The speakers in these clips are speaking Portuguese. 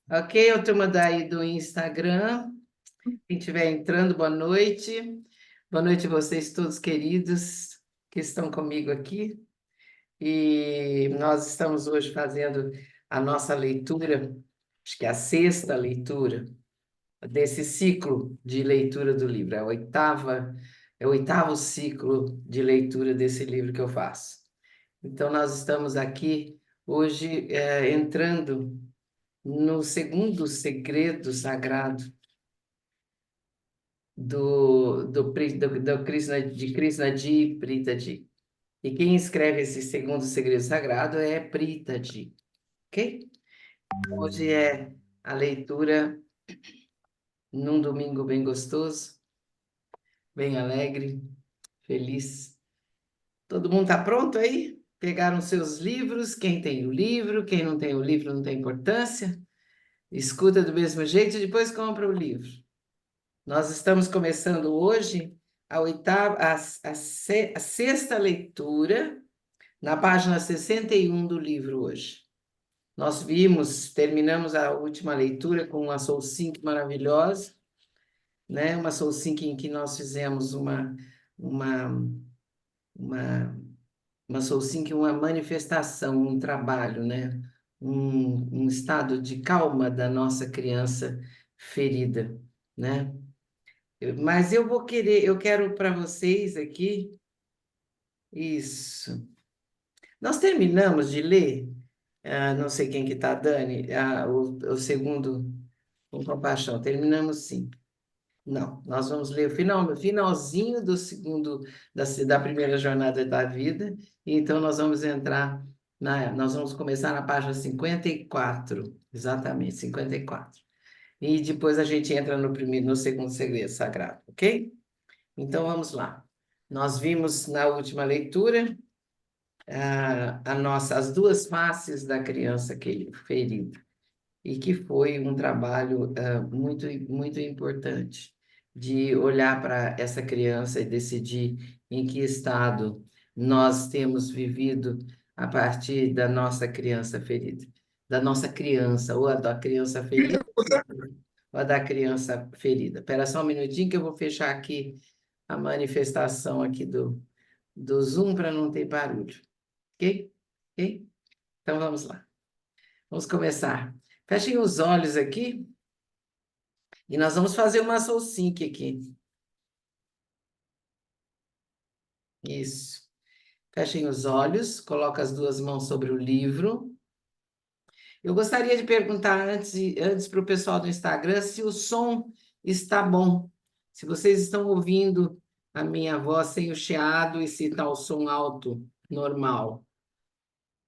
Ok, eu turma daí do Instagram. Quem estiver entrando, boa noite. Boa noite a vocês todos queridos que estão comigo aqui. E nós estamos hoje fazendo a nossa leitura, acho que é a sexta leitura desse ciclo de leitura do livro. É o oitavo ciclo de leitura desse livro que eu faço. Então, nós estamos aqui hoje entrando no segundo segredo sagrado do Krishnadi Pritaji. E quem escreve esse segundo segredo sagrado é Pritaji, ok? Hoje é a leitura num domingo bem gostoso, bem alegre, feliz. Todo mundo está pronto aí? Pegaram seus livros? Quem tem o livro, quem não tem o livro não tem importância. Escuta do mesmo jeito e depois compra o livro. Nós estamos começando hoje a sexta leitura, na página 61 do livro hoje. Terminamos a última leitura com uma Soul Sync maravilhosa, né? Uma Soul Sync em que nós fizemos uma, uma, uma Soul Sync, uma manifestação, um trabalho, né? Um estado de calma da nossa criança ferida, né? Mas eu quero para vocês aqui, isso. Nós terminamos de ler, não sei quem que tá, Dani, o segundo, com compaixão, terminamos sim. Não, nós vamos ler o finalzinho do segundo, da primeira jornada da vida, e então nós vamos nós vamos começar na página 54, exatamente, 54. E depois a gente entra no segundo segredo sagrado, ok? Então vamos lá. Nós vimos na última leitura as duas faces da criança ferida, e que foi um trabalho muito, muito importante de olhar para essa criança e decidir em que estado nós temos vivido a partir da nossa criança ferida, da nossa criança, ou a da criança feliz, ou a da criança ferida. Espera só um minutinho que eu vou fechar aqui a manifestação aqui do Zoom para não ter barulho, ok? Ok? Então vamos lá. Vamos começar. Fechem os olhos aqui e nós vamos fazer uma soul sync aqui. Isso. Fechem os olhos, coloca as duas mãos sobre o livro. Eu gostaria de perguntar antes para o pessoal do Instagram se o som está bom. Se vocês estão ouvindo a minha voz sem o chiado e se está o som alto, normal.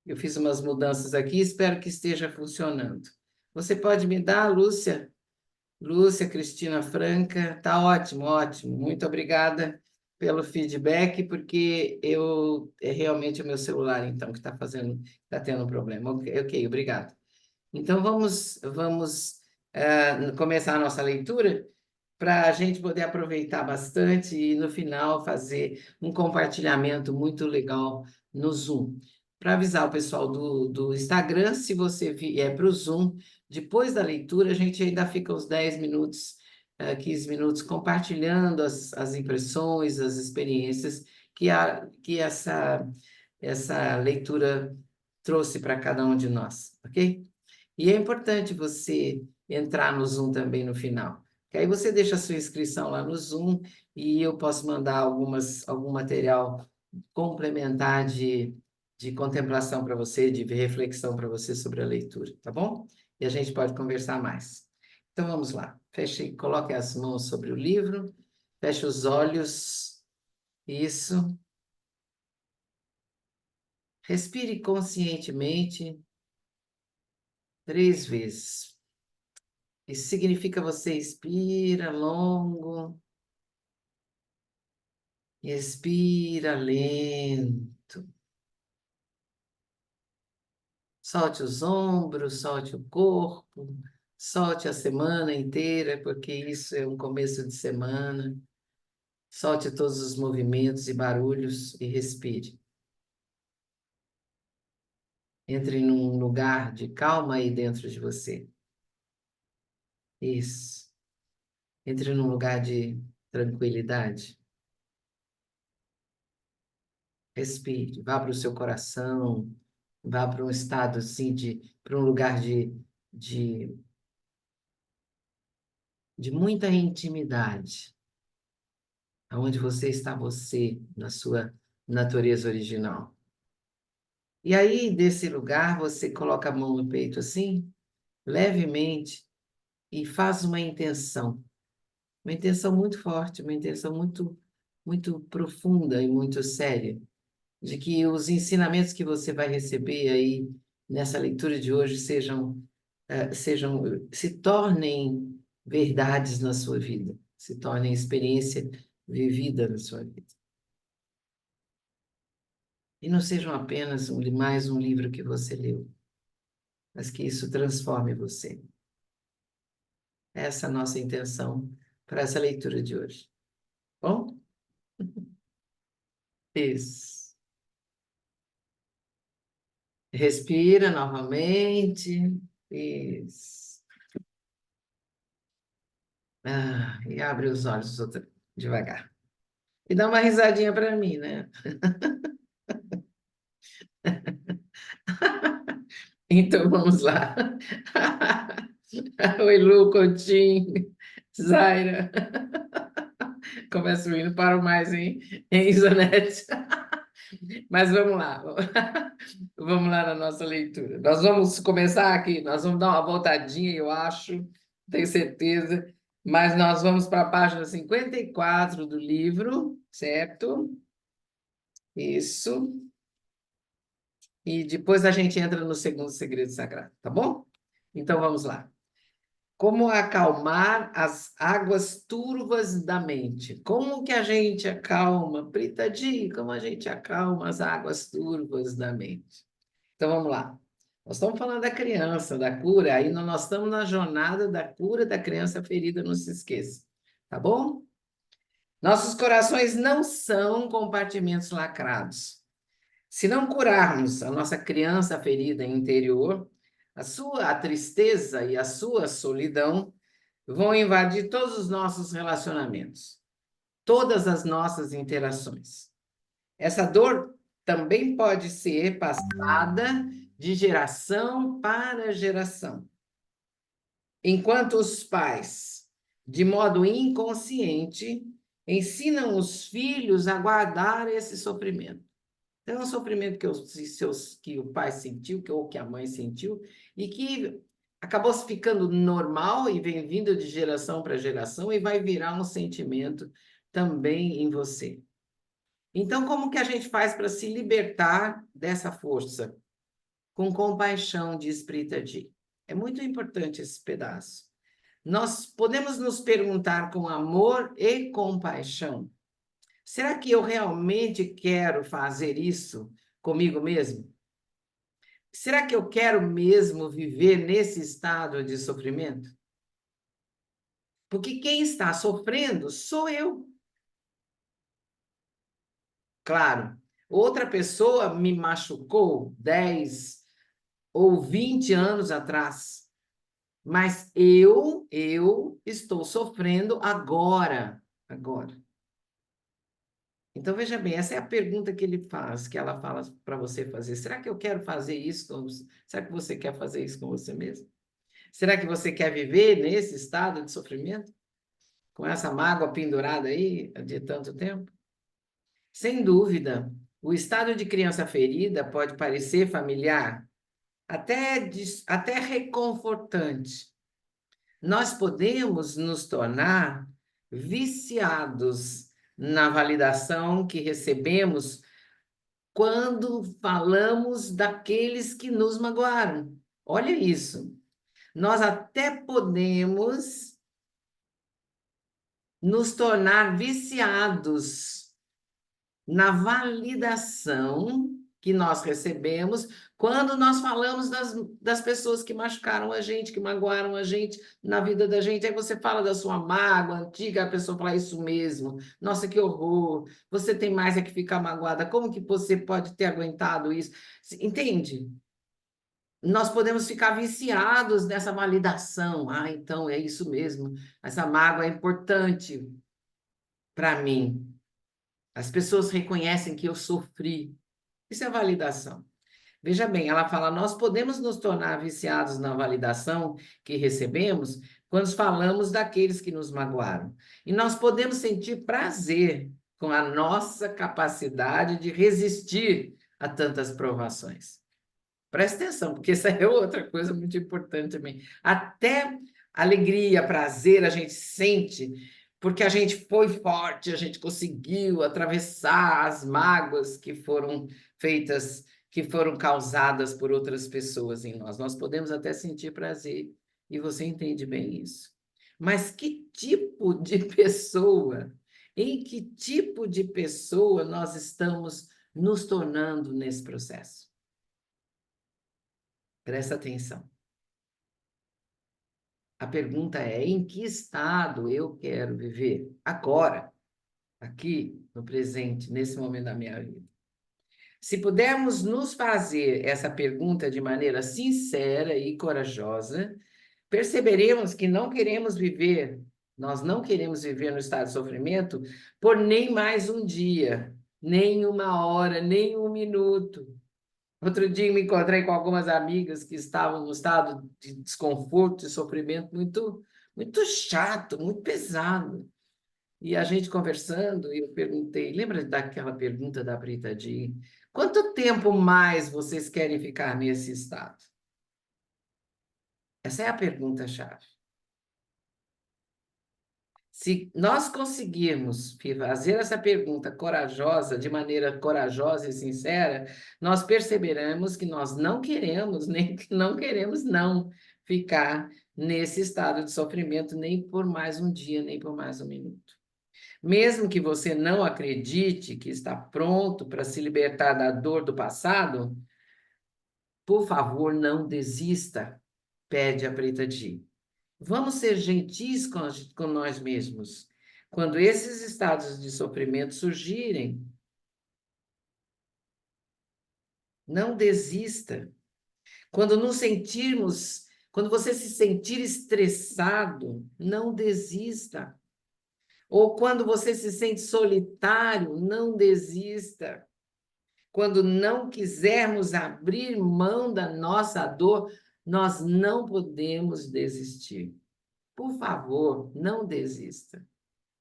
Eu fiz umas mudanças aqui, espero que esteja funcionando. Você pode me dar, Lúcia? Lúcia, Cristina Franca, tá ótimo, ótimo. Muito obrigada pelo feedback, porque é realmente o meu celular, então, que está tendo um problema. Ok, obrigado. Então, vamos começar a nossa leitura para a gente poder aproveitar bastante e, no final, fazer um compartilhamento muito legal no Zoom. Para avisar o pessoal do Instagram, se você vier para o Zoom, depois da leitura, a gente ainda fica uns 10 minutos, 15 minutos compartilhando as impressões, as experiências que essa leitura trouxe para cada um de nós, ok? E é importante você entrar no Zoom também no final. Que aí você deixa a sua inscrição lá no Zoom e eu posso mandar algum material complementar de contemplação para você, de reflexão para você sobre a leitura, tá bom? E a gente pode conversar mais. Então vamos lá. Coloque as mãos sobre o livro, feche os olhos. Isso. Respire conscientemente 3 vezes. Isso significa você expira longo, expira lento. Solte os ombros, solte o corpo, solte a semana inteira, porque isso é um começo de semana. Solte todos os movimentos e barulhos e respire. Entre num lugar de calma aí dentro de você. Isso. Entre num lugar de tranquilidade. Respire, vá para o seu coração, vá para um estado assim para um lugar de, de muita intimidade, aonde você está você, na sua natureza original. E aí, desse lugar, você coloca a mão no peito assim, levemente, e faz uma intenção muito forte, uma intenção muito profunda e muito séria, de que os ensinamentos que você vai receber aí nessa leitura de hoje se tornem verdades na sua vida, se tornem experiência vivida na sua vida. E não sejam apenas mais um livro que você leu, mas que isso transforme você. Essa é a nossa intenção para essa leitura de hoje. Bom? Isso. Respira novamente. Isso. E abre os olhos devagar. E dá uma risadinha para mim, né? Então vamos lá. Oi, Lu, Coutinho, Zaira. Começa o hino, paro mais, hein, Isanete? Mas vamos lá. Vamos lá na nossa leitura. Nós vamos começar aqui, nós vamos dar uma voltadinha, eu acho, tenho certeza, mas nós vamos para a página 54 do livro, certo? Isso. E depois a gente entra no segundo segredo sagrado, tá bom? Então vamos lá. Como acalmar as águas turvas da mente? Como que a gente acalma? Prita Di, como a gente acalma as águas turvas da mente? Então vamos lá. Nós estamos falando da criança, da cura, aí nós estamos na jornada da cura da criança ferida, não se esqueça, tá bom? Nossos corações não são compartimentos lacrados. Se não curarmos a nossa criança ferida interior, a tristeza e a sua solidão vão invadir todos os nossos relacionamentos, todas as nossas interações. Essa dor também pode ser passada de geração para geração. Enquanto os pais, de modo inconsciente, ensinam os filhos a guardar esse sofrimento. Então, é um sofrimento que o pai sentiu, ou que a mãe sentiu, e que acabou ficando normal e vem vindo de geração para geração e vai virar um sentimento também em você. Então, como que a gente faz para se libertar dessa força? Com compaixão, diz Prita Di. É muito importante esse pedaço. Nós podemos nos perguntar com amor e compaixão: será que eu realmente quero fazer isso comigo mesmo? Será que eu quero mesmo viver nesse estado de sofrimento? Porque quem está sofrendo sou eu. Claro, outra pessoa me machucou 10 ou 20 anos atrás, mas eu estou sofrendo agora. Então, veja bem, essa é a pergunta que ele faz, que ela fala para você fazer. Será que eu quero fazer isso com você? Será que você quer fazer isso com você mesmo? Será que você quer viver nesse estado de sofrimento? Com essa mágoa pendurada aí de tanto tempo? Sem dúvida, o estado de criança ferida pode parecer familiar, até reconfortante. Nós podemos nos tornar viciados na validação que recebemos quando falamos daqueles que nos magoaram. Olha isso. Nós até podemos nos tornar viciados na validação que nós recebemos quando nós falamos das pessoas que machucaram a gente, que magoaram a gente na vida da gente. Aí você fala da sua mágoa antiga, a pessoa fala isso mesmo. Nossa, que horror! Você tem mais é que ficar magoada. Como que você pode ter aguentado isso? Entende? nós podemos ficar viciados nessa validação. Ah, então é isso mesmo. Essa mágoa é importante para mim. As pessoas reconhecem que eu sofri. Isso é validação. Veja bem, ela fala: nós podemos nos tornar viciados na validação que recebemos quando falamos daqueles que nos magoaram. E nós podemos sentir prazer com a nossa capacidade de resistir a tantas provações. Presta atenção, porque essa é outra coisa muito importante também. Até alegria, prazer a gente sente, porque a gente foi forte, a gente conseguiu atravessar as mágoas que foram feitas, que foram causadas por outras pessoas em nós. Nós podemos até sentir prazer, e você entende bem isso. Mas que tipo de pessoa, em que tipo de pessoa nós estamos nos tornando nesse processo? Presta atenção. A pergunta é: em que estado eu quero viver? Agora, aqui, no presente, nesse momento da minha vida. Se pudermos nos fazer essa pergunta de maneira sincera e corajosa, perceberemos que nós não queremos viver no estado de sofrimento por nem mais um dia, nem uma hora, nem um minuto. Outro dia me encontrei com algumas amigas que estavam num estado de desconforto e sofrimento muito chato, muito pesado. E a gente conversando, e eu perguntei, lembra daquela pergunta da Brita Di? Quanto tempo mais vocês querem ficar nesse estado? Essa é a pergunta-chave. Se nós conseguirmos fazer essa pergunta corajosa, de maneira corajosa e sincera, nós perceberemos que nós não queremos, nem que não queremos não ficar nesse estado de sofrimento nem por mais um dia, nem por mais um minuto. Mesmo que você não acredite que está pronto para se libertar da dor do passado, por favor, não desista, pede a Preta Di. Vamos ser gentis com nós mesmos. Quando esses estados de sofrimento surgirem, não desista. Quando nos sentirmos, quando você se sentir estressado, não desista. Ou quando você se sente solitário, não desista. Quando não quisermos abrir mão da nossa dor, nós não podemos desistir. Por favor, não desista.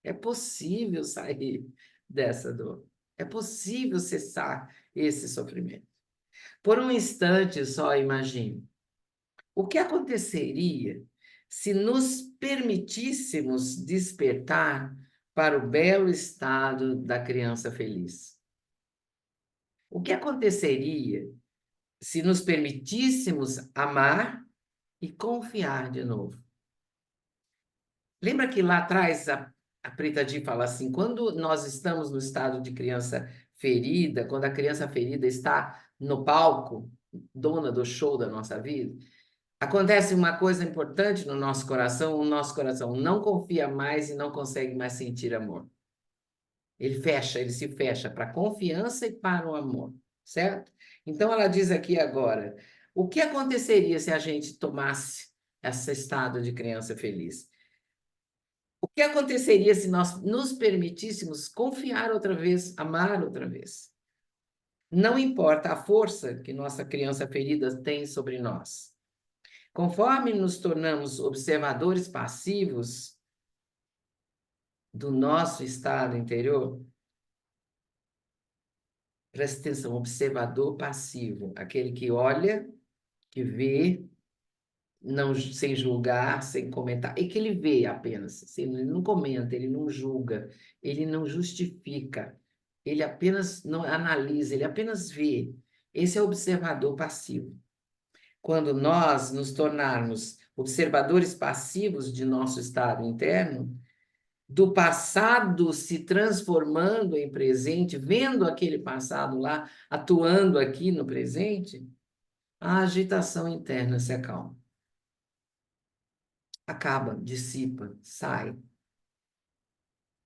É possível sair dessa dor. É possível cessar esse sofrimento. Por um instante só imagine. O que aconteceria se nos permitíssemos despertar para o belo estado da criança feliz? O que aconteceria se nos permitíssemos amar e confiar de novo? Lembra que lá atrás a Preta Di fala assim: quando nós estamos no estado de criança ferida, quando a criança ferida está no palco, dona do show da nossa vida, acontece uma coisa importante no nosso coração: o nosso coração não confia mais e não consegue mais sentir amor. Ele se fecha para a confiança e para o amor, certo? Então ela diz aqui agora: o que aconteceria se a gente tomasse esse estado de criança feliz? O que aconteceria se nós nos permitíssemos confiar outra vez, amar outra vez? Não importa a força que nossa criança ferida tem sobre nós. Conforme nos tornamos observadores passivos do nosso estado interior, presta atenção, observador passivo, aquele que olha, que vê, não, sem julgar, sem comentar, e que ele vê apenas, assim, ele não comenta, ele não julga, ele não justifica, ele apenas não analisa, ele apenas vê. Esse é o observador passivo. Quando nós nos tornarmos observadores passivos de nosso estado interno, do passado se transformando em presente, vendo aquele passado lá, atuando aqui no presente, a agitação interna se acalma. Acaba, dissipa, sai,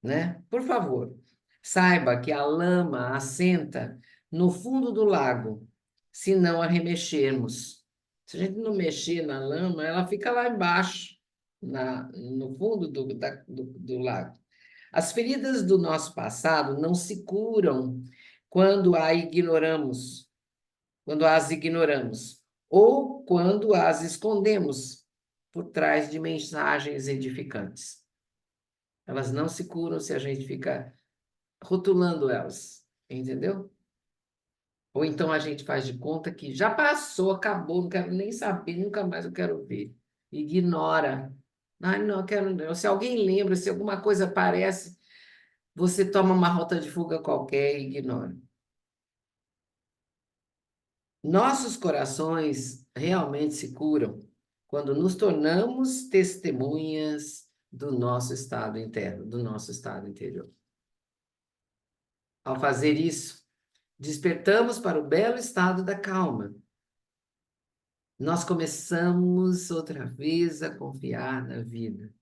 né? Por favor, saiba que a lama assenta no fundo do lago, se não a remexermos. Se a gente não mexer na lama, ela fica lá embaixo, no fundo do lago. As feridas do nosso passado não se curam quando quando as ignoramos, ou quando as escondemos por trás de mensagens edificantes. Elas não se curam se a gente fica rotulando elas, entendeu? Ou então a gente faz de conta que já passou, acabou, não quero nem saber, nunca mais eu quero ver. Ignora. Ai, não, quero não. Se alguém lembra, se alguma coisa aparece, você toma uma rota de fuga qualquer e ignora. Nossos corações realmente se curam quando nos tornamos testemunhas do nosso estado interno, do nosso estado interior. Ao fazer isso, despertamos para o belo estado da calma. Nós começamos outra vez a confiar na vida.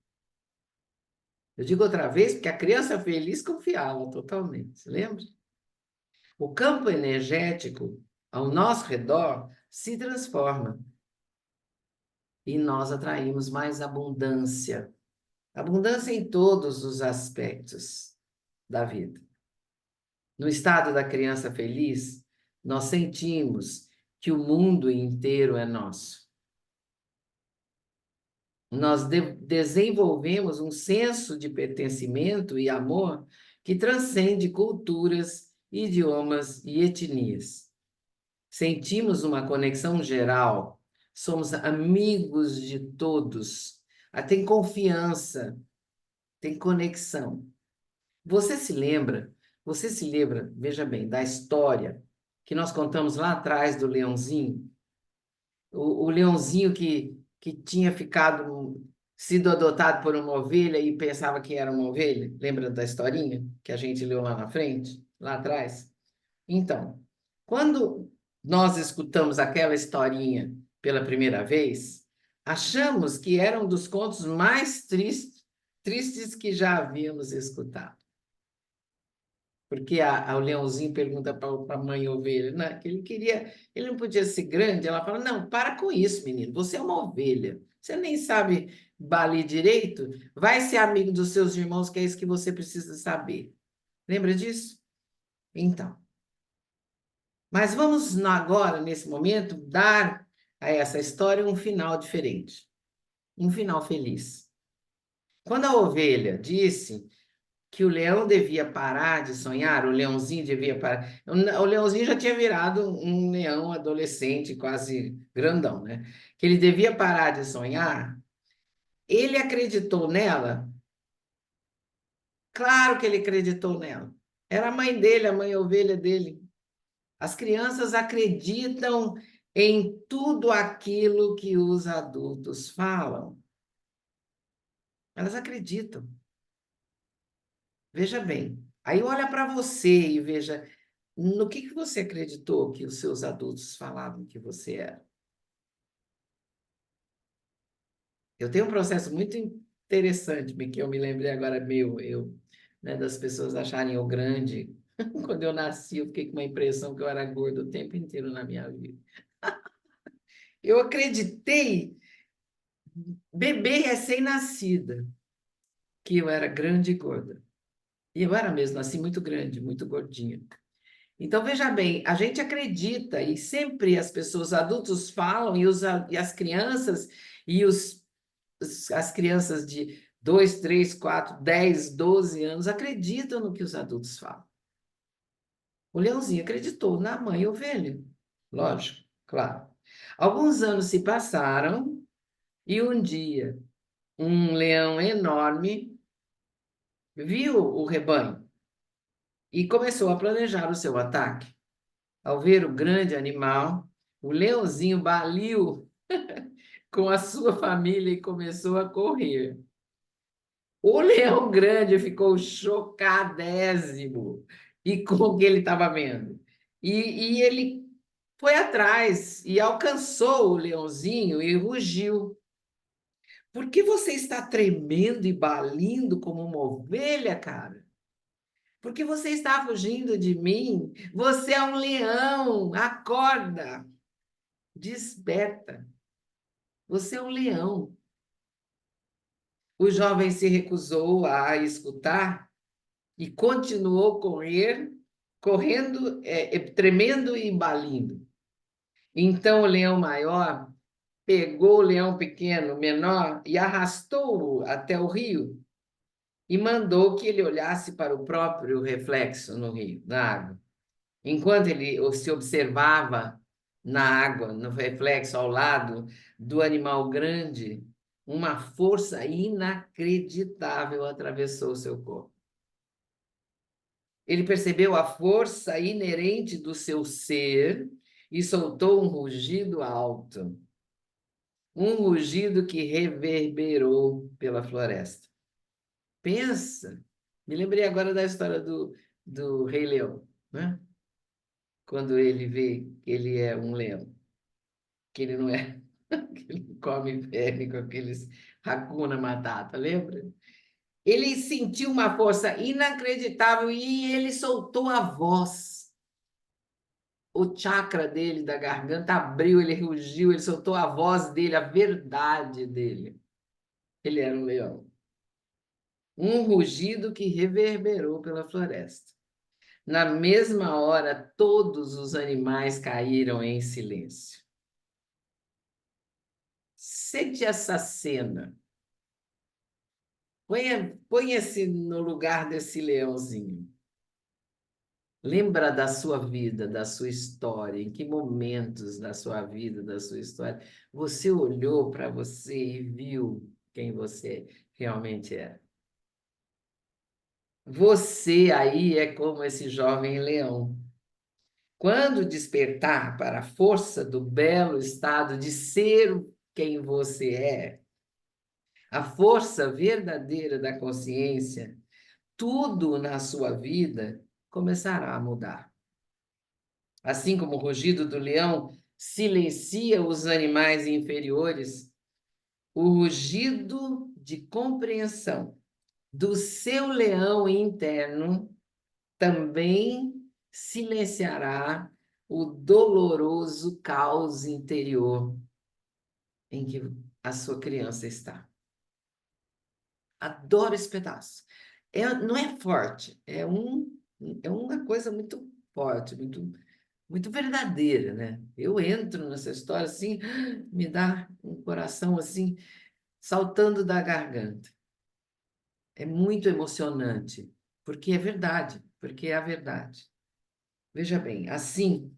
Eu digo outra vez porque a criança feliz confiava totalmente, lembra? O campo energético ao nosso redor se transforma e nós atraímos mais abundância. Abundância em todos os aspectos da vida. No estado da criança feliz, nós sentimos que o mundo inteiro é nosso. Nós desenvolvemos um senso de pertencimento e amor que transcende culturas, idiomas e etnias. Sentimos uma conexão geral, somos amigos de todos, tem confiança, tem conexão. Você se lembra, veja bem, da história que nós contamos lá atrás do leãozinho? O leãozinho que tinha sido adotado por uma ovelha e pensava que era uma ovelha. Lembra da historinha que a gente leu lá na frente, lá atrás? Então, quando nós escutamos aquela historinha pela primeira vez, achamos que era um dos contos mais tristes que já havíamos escutado. Porque o leãozinho pergunta para a mãe ovelha, né, que ele não podia ser grande. Ela fala: não, para com isso, menino, você é uma ovelha, você nem sabe balir direito, vai ser amigo dos seus irmãos, que é isso que você precisa saber. Lembra disso? Então, mas vamos agora, nesse momento, dar a essa história um final diferente, um final feliz. Quando a ovelha disse que o leão devia parar de sonhar, o leãozinho devia parar. O leãozinho já tinha virado um leão adolescente, quase grandão, né? Que ele devia parar de sonhar. Ele acreditou nela? Claro que ele acreditou nela. Era a mãe dele, a mãe ovelha dele. As crianças acreditam em tudo aquilo que os adultos falam. Elas acreditam. Veja bem. Aí olha para você e veja no que você acreditou que os seus adultos falavam que você era. Eu tenho um processo muito interessante, que eu me lembrei agora né, das pessoas acharem eu grande. Quando eu nasci, eu fiquei com uma impressão que eu era gordo o tempo inteiro na minha vida. Eu acreditei, bebê recém-nascida, que eu era grande e gorda. E eu era mesmo, nasci muito grande, muito gordinha. Então, veja bem, a gente acredita, e sempre as pessoas, adultos falam, e as crianças, e as crianças de 2, 3, 4, 10, 12 anos acreditam no que os adultos falam. O leãozinho acreditou na mãe ovelha, lógico, claro. Alguns anos se passaram, e um dia, um leão enorme viu o rebanho e começou a planejar o seu ataque. Ao ver o grande animal, o leãozinho baliu com a sua família e começou a correr. O leão grande ficou chocadésimo e com o que ele estava vendo. E ele foi atrás e alcançou o leãozinho e rugiu. Por que você está tremendo e balindo como uma ovelha, cara? Por que você está fugindo de mim? Você é um leão, acorda, desperta. Você é um leão. O jovem se recusou a escutar e continuou correndo, tremendo e embalindo. Então o leão maior pegou o leão pequeno, menor, e arrastou-o até o rio e mandou que ele olhasse para o próprio reflexo no rio, na água. Enquanto ele se observava na água, no reflexo ao lado do animal grande, uma força inacreditável atravessou seu corpo. Ele percebeu a força inerente do seu ser e soltou um rugido alto, um rugido que reverberou pela floresta. Pensa, me lembrei agora da história do Rei Leão, né? Quando ele vê que ele é um leão, que ele não é, que ele come pele com aqueles Hakuna Matata, lembra? Ele sentiu uma força inacreditável e ele soltou a voz. O chakra dele, da garganta, abriu, ele rugiu, ele soltou a voz dele, a verdade dele. Ele era um leão. Um rugido que reverberou pela floresta. Na mesma hora, todos os animais caíram em silêncio. Sente essa cena. Ponha-se no lugar desse leãozinho. Lembra da sua vida, da sua história, em que momentos da sua vida, da sua história, você olhou para você e viu quem você realmente é. Você aí é como esse jovem leão. Quando despertar para a força do belo estado de ser quem você é, a força verdadeira da consciência, tudo na sua vida começará a mudar. Assim como o rugido do leão silencia os animais inferiores, o rugido de compreensão do seu leão interno também silenciará o doloroso caos interior em que a sua criança está. Adoro esse pedaço. Não é forte, é uma coisa muito forte, muito verdadeira, né? Eu entro nessa história assim, me dá um coração assim, saltando da garganta. É muito emocionante, porque é verdade, porque é a verdade. Veja bem, assim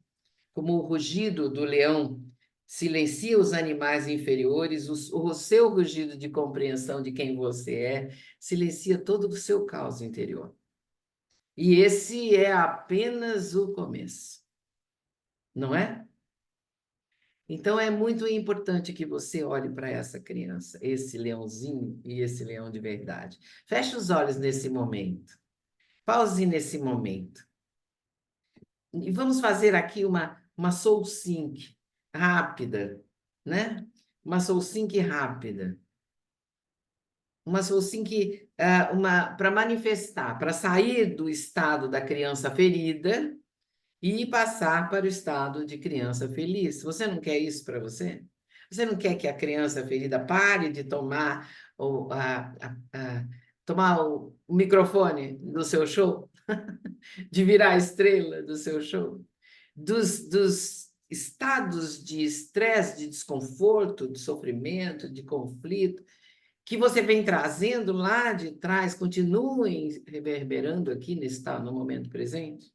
como o rugido do leão silencia os animais inferiores, o seu rugido de compreensão de quem você é silencia todo o seu caos interior. E esse é apenas o começo, não é? Então é muito importante que você olhe para essa criança, esse leãozinho e esse leão de verdade. Feche os olhos nesse momento. Pause nesse momento. E vamos fazer aqui uma soul sync rápida, né? Uma soul sync rápida. Uma soul sync para manifestar, para sair do estado da criança ferida e passar para o estado de criança feliz. Você não quer isso para você? Você não quer que a criança ferida pare de tomar tomar o microfone do seu show? De virar a estrela do seu show? Dos estados de estresse, de desconforto, de sofrimento, de conflito, que você vem trazendo lá de trás, continuem reverberando aqui no momento presente?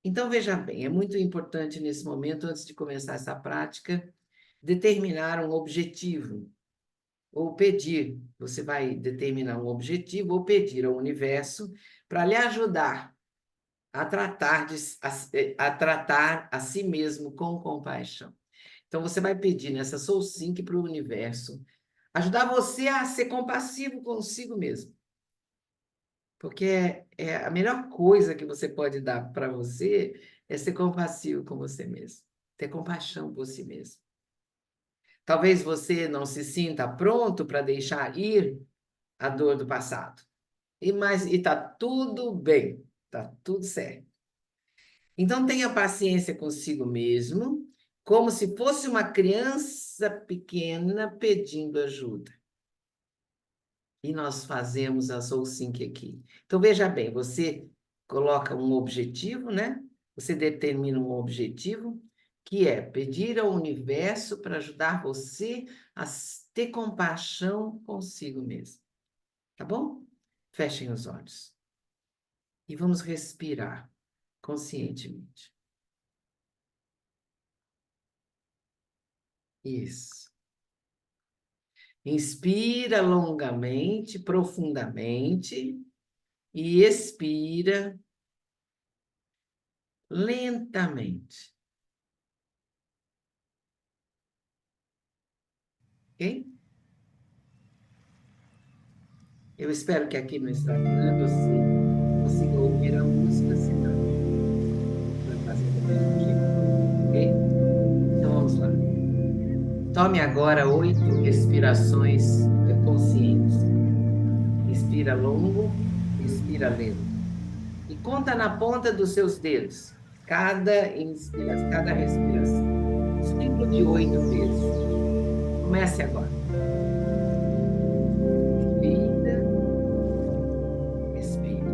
Então, veja bem, é muito importante nesse momento, antes de começar essa prática, determinar um objetivo, ou pedir. Você vai determinar um objetivo ou pedir ao universo para lhe ajudar a tratar a si mesmo com compaixão. Então, você vai pedir nessa Soul Sync para o universo ajudar você a ser compassivo consigo mesmo. Porque é a melhor coisa que você pode dar para você é ser compassivo com você mesmo, ter compaixão por si mesmo. Talvez você não se sinta pronto para deixar ir a dor do passado. Mas está tudo bem, está tudo certo. Então tenha paciência consigo mesmo como se fosse uma criança pequena pedindo ajuda. E nós fazemos a Soul Sync aqui. Então, veja bem, você coloca um objetivo, né? Você determina um objetivo, que é pedir ao universo para ajudar você a ter compaixão consigo mesmo. Tá bom? Fechem os olhos. E vamos respirar conscientemente. Isso. Inspira longamente, profundamente, e expira lentamente. Ok? Eu espero que aqui no Instagram você consiga ouvir a música, senão vai fazer do mesmo jeito. Ok? Então vamos lá. Tome agora 8 respirações conscientes. Inspira longo, expira lento. E conta na ponta dos seus dedos. Cada inspiração, cada respiração. Ciclo de 8 vezes. Comece agora. Inspira, expira.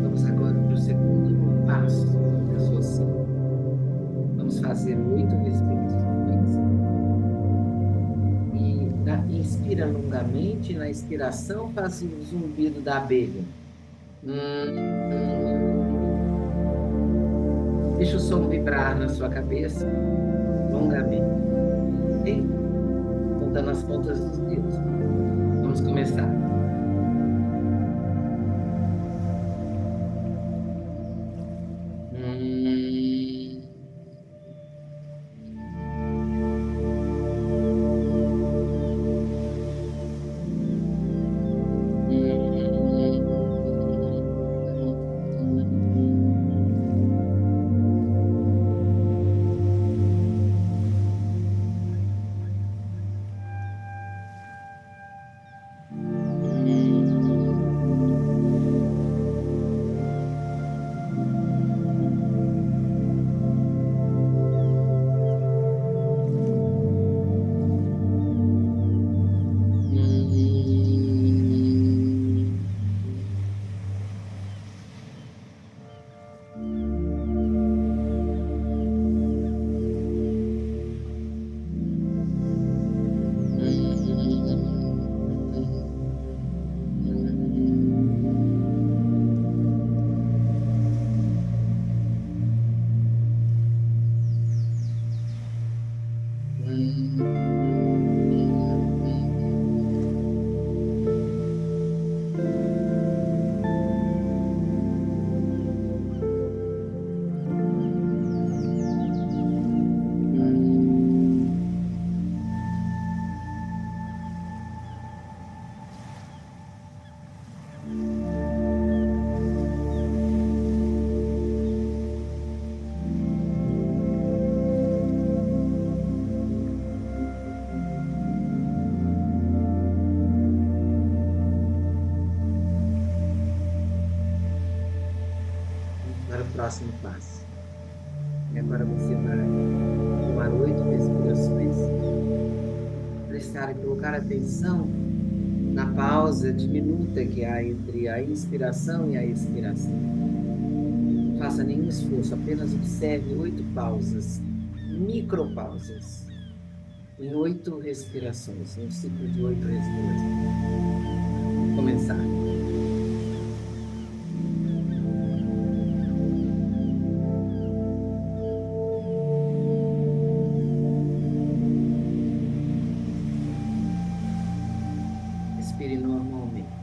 Vamos agora para o segundo passo da sua ciclo. Vamos fazer 8 respirações. E inspira longamente, na expiração faz o zumbido da abelha. Deixa o som vibrar na sua cabeça longamente. Ok? Contando as pontas dos dedos. Vamos começar. Para o próximo passo. E agora você vai tomar 8 respirações, prestar e colocar atenção na pausa diminuta que há entre a inspiração e a expiração. Não faça nenhum esforço, apenas observe 8 pausas, micropausas. em 8 respirações, um ciclo de 8 respirações. Vamos começar. Respire normalmente.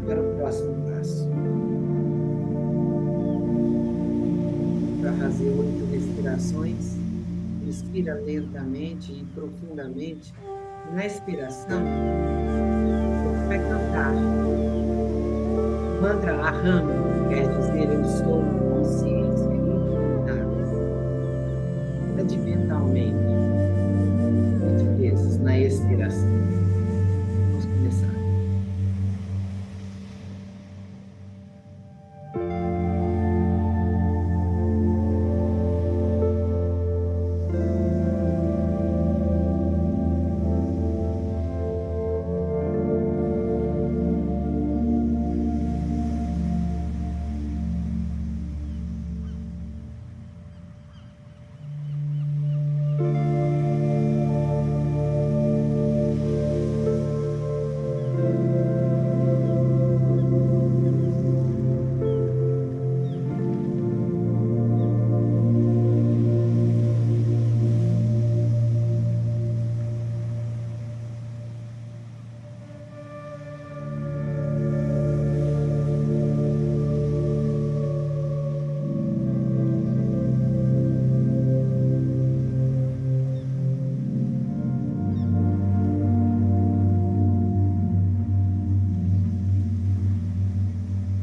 Para o próximo passo. Para fazer 8 respirações, inspira lentamente e profundamente. Na expiração, você vai cantar o mantra Aham, quer dizer eu sou consciência ilimitada. Ande mentalmente 8 vezes na expiração. Vamos começar.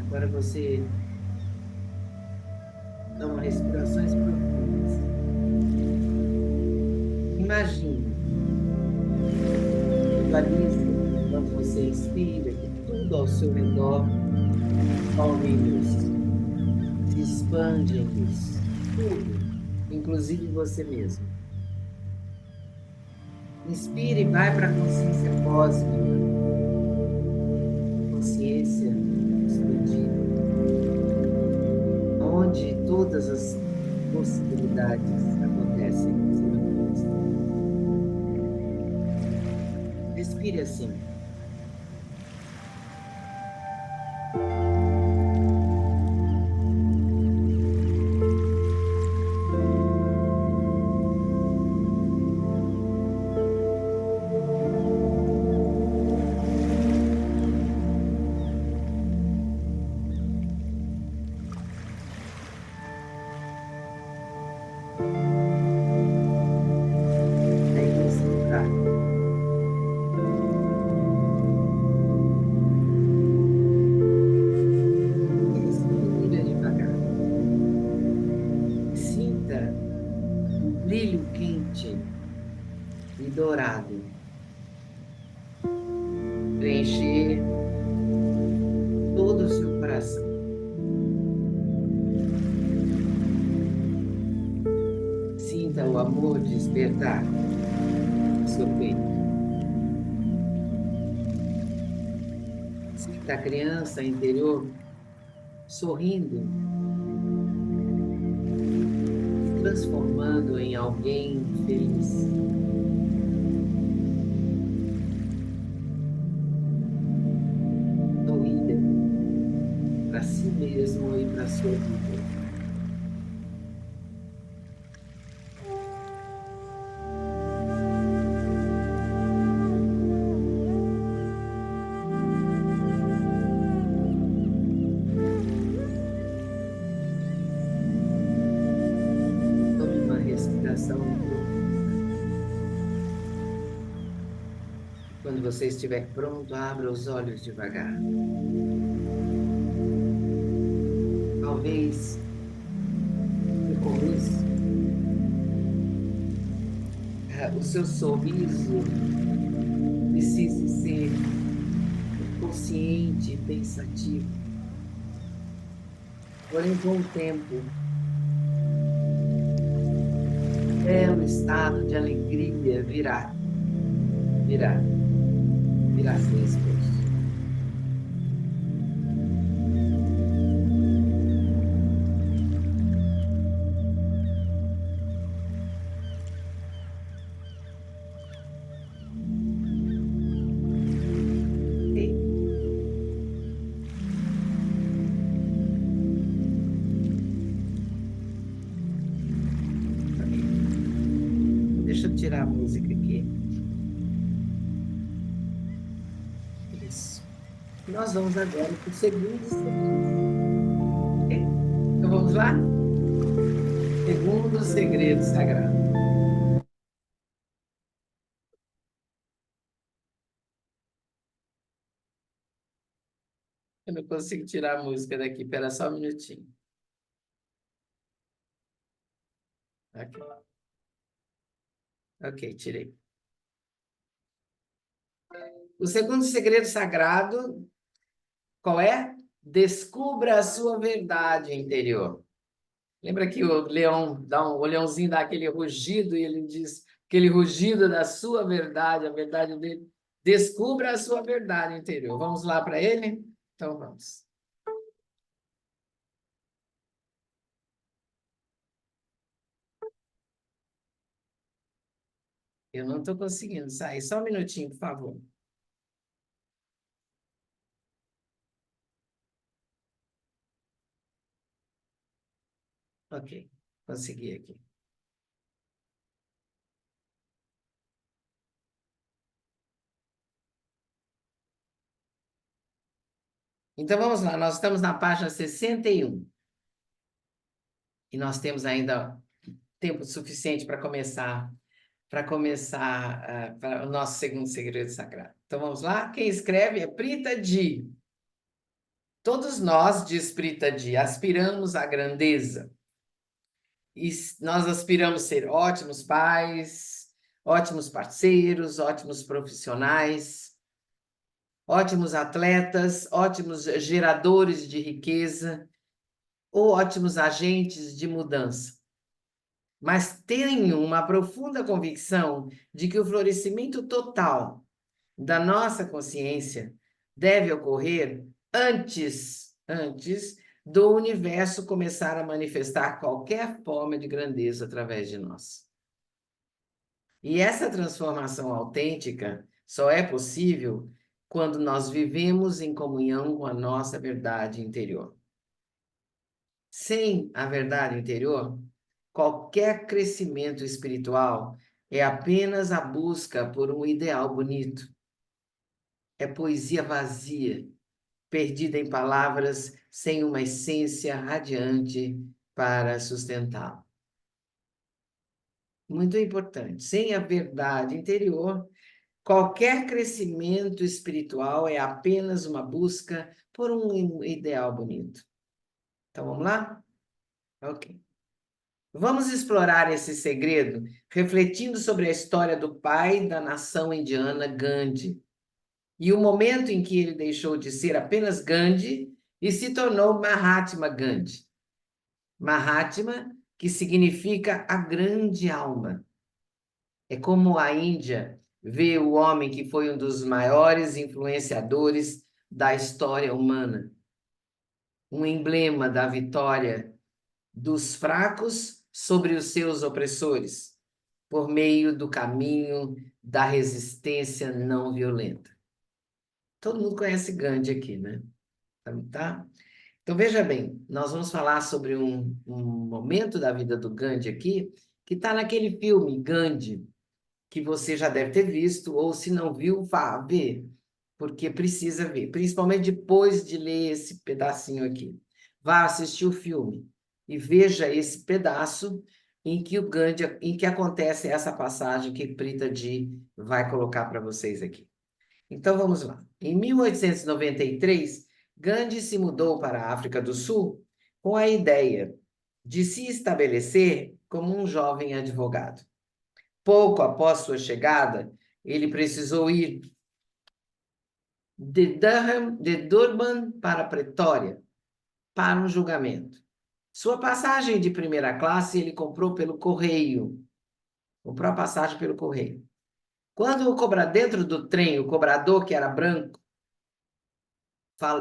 Agora você toma respirações profundas. Imagine, visualize quando você inspira que tudo ao seu redor sobe em luz, se expande em luz, tudo, inclusive você mesmo. Inspire e vai para a consciência cósmica, consciência expandida, onde todas as possibilidades acontecem no seu universo. Respire assim. Aí nesse lugar, respira devagar. Sinta um brilho quente e dourado preencher todo o seu coração. Sinta o amor despertar no seu peito. Sinta a criança interior sorrindo, se transformando em alguém feliz. Sorria para si mesmo e para a sua vida. Quando você estiver pronto, abra os olhos devagar. Talvez, no começo, o seu sorriso precise ser consciente e pensativo. Porém, com o tempo, um estado de alegria virá ser exposto. Ok? Deixa eu tirar a música aqui. Isso. Nós vamos agora para o segundo segredo. Ok? Então vamos lá? Segundo segredo sagrado. Eu não consigo tirar a música daqui. Espera só um minutinho. Ok, ok, tirei. O segundo segredo sagrado, qual é? Descubra a sua verdade interior. Lembra que o leão o leãozinho dá aquele rugido e ele diz aquele rugido da sua verdade, a verdade dele. Descubra a sua verdade interior. Vamos lá para ele? Então vamos. Eu não estou conseguindo sair. Só um minutinho, por favor. Ok, consegui aqui. Então vamos lá, nós estamos na página 61 e nós temos ainda tempo suficiente para começar para o nosso segundo segredo sagrado. Então vamos lá? Quem escreve é Prita Di. Todos nós, diz Prita Di, aspiramos à grandeza. E nós aspiramos ser ótimos pais, ótimos parceiros, ótimos profissionais, ótimos atletas, ótimos geradores de riqueza ou ótimos agentes de mudança. Mas tenho uma profunda convicção de que o florescimento total da nossa consciência deve ocorrer antes do universo começar a manifestar qualquer forma de grandeza através de nós. E essa transformação autêntica só é possível quando nós vivemos em comunhão com a nossa verdade interior. Sem a verdade interior, qualquer crescimento espiritual é apenas a busca por um ideal bonito. É poesia vazia, perdida em palavras sem uma essência radiante para sustentá-la. Muito importante. Sem a verdade interior, qualquer crescimento espiritual é apenas uma busca por um ideal bonito. Então vamos lá? Ok. Vamos explorar esse segredo refletindo sobre a história do pai da nação indiana, Gandhi, e o momento em que ele deixou de ser apenas Gandhi e se tornou Mahatma Gandhi. Mahatma, que significa a grande alma. É como a Índia vê o homem que foi um dos maiores influenciadores da história humana, um emblema da vitória dos fracos sobre os seus opressores, por meio do caminho da resistência não violenta. Todo mundo conhece Gandhi aqui, né? Tá? Então, veja bem, nós vamos falar sobre um momento da vida do Gandhi aqui, que está naquele filme Gandhi, que você já deve ter visto, ou se não viu, vá ver, porque precisa ver, principalmente depois de ler esse pedacinho aqui. Vá assistir o filme e veja esse pedaço em que o Gandhi, em que acontece essa passagem que Prita Di vai colocar para vocês aqui. Então vamos lá. Em 1893, Gandhi se mudou para a África do Sul com a ideia de se estabelecer como um jovem advogado. Pouco após sua chegada, ele precisou ir de Durban para Pretória para um julgamento. Sua passagem de primeira classe ele comprou pelo correio. Comprou a passagem pelo correio. Quando o cobrador dentro do trem, o cobrador que era branco,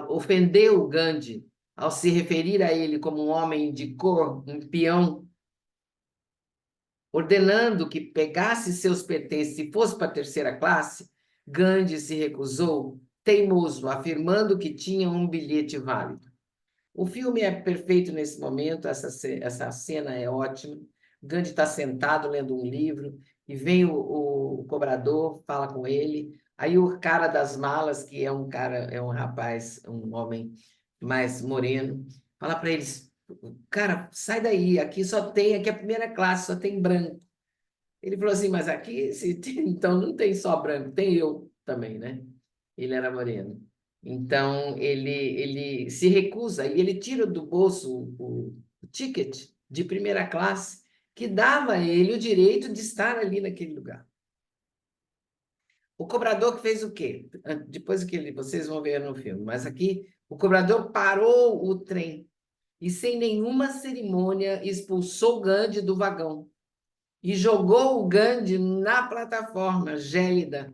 ofendeu o Gandhi ao se referir a ele como um homem de cor, um peão, ordenando que pegasse seus pertences e fosse para a terceira classe, Gandhi se recusou, teimoso, afirmando que tinha um bilhete válido. O filme é perfeito nesse momento, essa cena é ótima. Gandhi está sentado lendo um livro e vem o cobrador, fala com ele. Aí o cara das malas, que é um cara, é um rapaz, um homem mais moreno, fala para eles: cara, sai daí, aqui é a primeira classe, só tem branco. Ele falou assim, mas aqui, então não tem só branco, tem eu também, né? Ele era moreno. Então, ele se recusa e ele tira do bolso o ticket de primeira classe que dava a ele o direito de estar ali naquele lugar. O cobrador que fez o quê? Depois que vocês vão ver no filme, mas aqui o cobrador parou o trem e, sem nenhuma cerimônia, expulsou Gandhi do vagão e jogou o Gandhi na plataforma gélida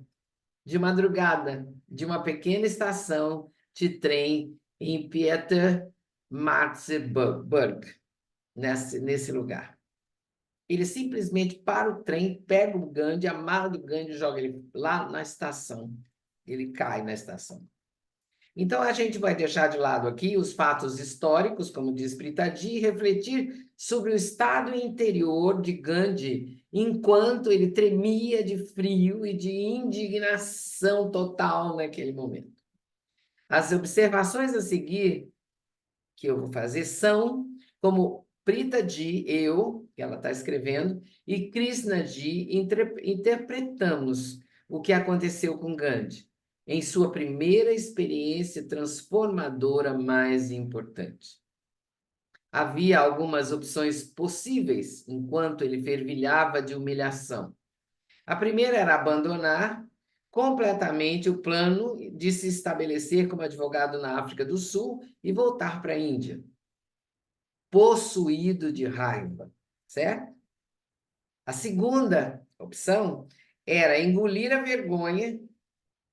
de madrugada de uma pequena estação de trem em Pietermaritzburg, nesse lugar. Ele simplesmente para o trem, pega o Gandhi, amarra do Gandhi e joga ele lá na estação. Ele cai na estação. Então, a gente vai deixar de lado aqui os fatos históricos, como diz Pritadi, e refletir sobre o estado interior de Gandhi, enquanto ele tremia de frio e de indignação total naquele momento. As observações a seguir que eu vou fazer são como Pritadi, eu, que ela está escrevendo, e Krishnaji interpretamos o que aconteceu com Gandhi em sua primeira experiência transformadora mais importante. Havia algumas opções possíveis enquanto ele fervilhava de humilhação. A primeira era abandonar completamente o plano de se estabelecer como advogado na África do Sul e voltar para a Índia, possuído de raiva, certo? A segunda opção era engolir a vergonha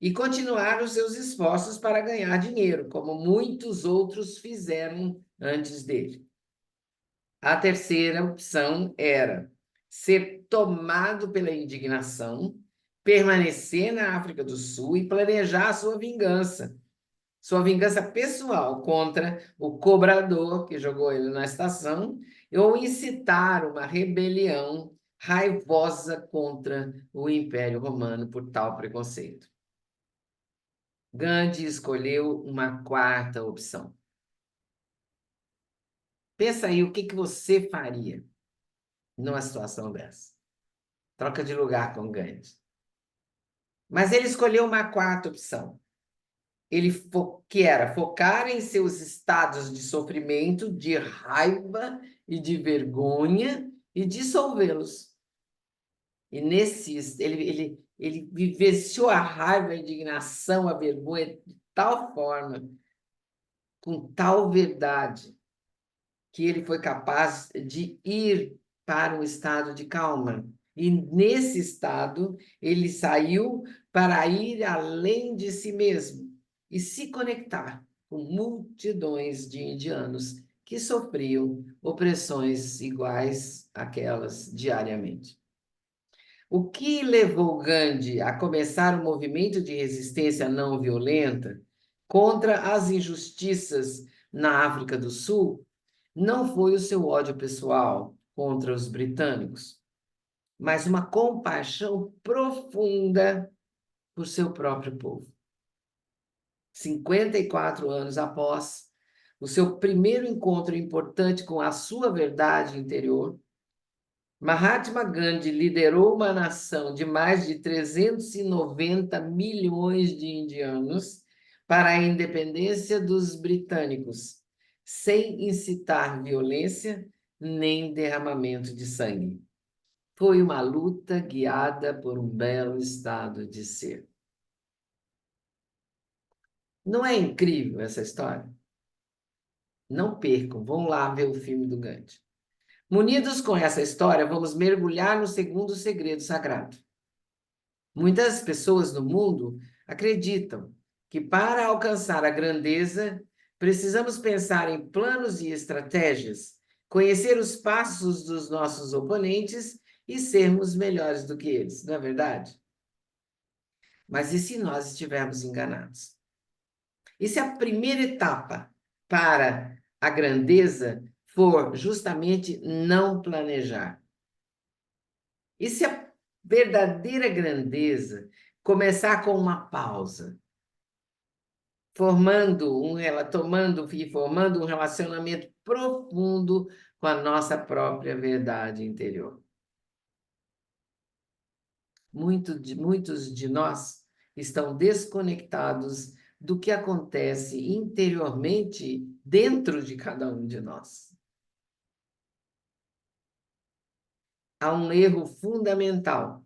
e continuar os seus esforços para ganhar dinheiro, como muitos outros fizeram antes dele. A terceira opção era ser tomado pela indignação, permanecer na África do Sul e planejar sua vingança pessoal contra o cobrador que jogou ele na estação, ou incitar uma rebelião raivosa contra o Império Romano por tal preconceito. Gandhi escolheu uma quarta opção. Pensa aí o que você faria numa situação dessa. Troca de lugar com Gandhi. Mas ele escolheu uma quarta opção. Que era focar em seus estados de sofrimento, de raiva e de vergonha e dissolvê-los. E ele vivenciou a raiva, a indignação, a vergonha de tal forma, com tal verdade, que ele foi capaz de ir para um estado de calma. E nesse estado, ele saiu para ir além de si mesmo e se conectar com multidões de indianos que sofriam opressões iguais àquelas diariamente. O que levou Gandhi a começar um movimento de resistência não violenta contra as injustiças na África do Sul não foi o seu ódio pessoal contra os britânicos, mas uma compaixão profunda por seu próprio povo. 54 anos após o seu primeiro encontro importante com a sua verdade interior, Mahatma Gandhi liderou uma nação de mais de 390 milhões de indianos para a independência dos britânicos, sem incitar violência nem derramamento de sangue. Foi uma luta guiada por um belo estado de ser. Não é incrível essa história? Não percam, vão lá ver o filme do Gandhi. Munidos com essa história, vamos mergulhar no segundo segredo sagrado. Muitas pessoas no mundo acreditam que para alcançar a grandeza, precisamos pensar em planos e estratégias, conhecer os passos dos nossos oponentes e sermos melhores do que eles, não é verdade? Mas e se nós estivermos enganados? E se a primeira etapa para a grandeza for justamente não planejar? E se a verdadeira grandeza começar com uma pausa, tomando e formando um relacionamento profundo com a nossa própria verdade interior? Muitos de nós estão desconectados do que acontece interiormente dentro de cada um de nós. Há um erro fundamental